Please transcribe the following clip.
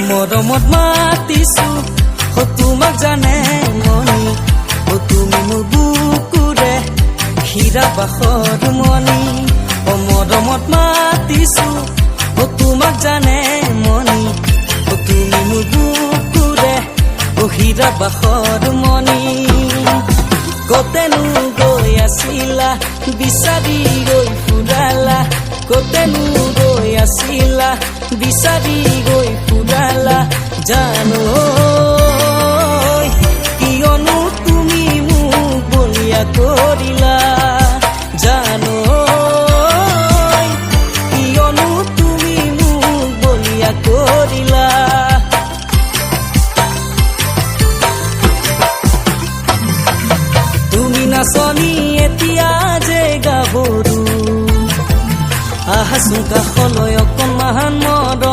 মৰমত মাতিছো তোমাক জানে মনি তুমি মোৰ বুকুৰে হীৰা বাখৰ মনি মৰমত মাতিছো তোমাক জানে মনি তুমি মোৰ বুকুৰে হীৰা বাখৰ মনি কতেনো গৈ আছিলা বিচাৰি গৈ ফুৰালা কতেনো গৈ আছিলা বিচাৰি গৈ ফুৰালা জানো কিয়নো তুমি মোক বলিয়া কৰিলা জানো কিয়নো তুমি মোক বলিয়া কৰিলা তুমি নাচনি এতিয়া যে গাভৰু আহাচোন কাষলৈ অকণমান মৰম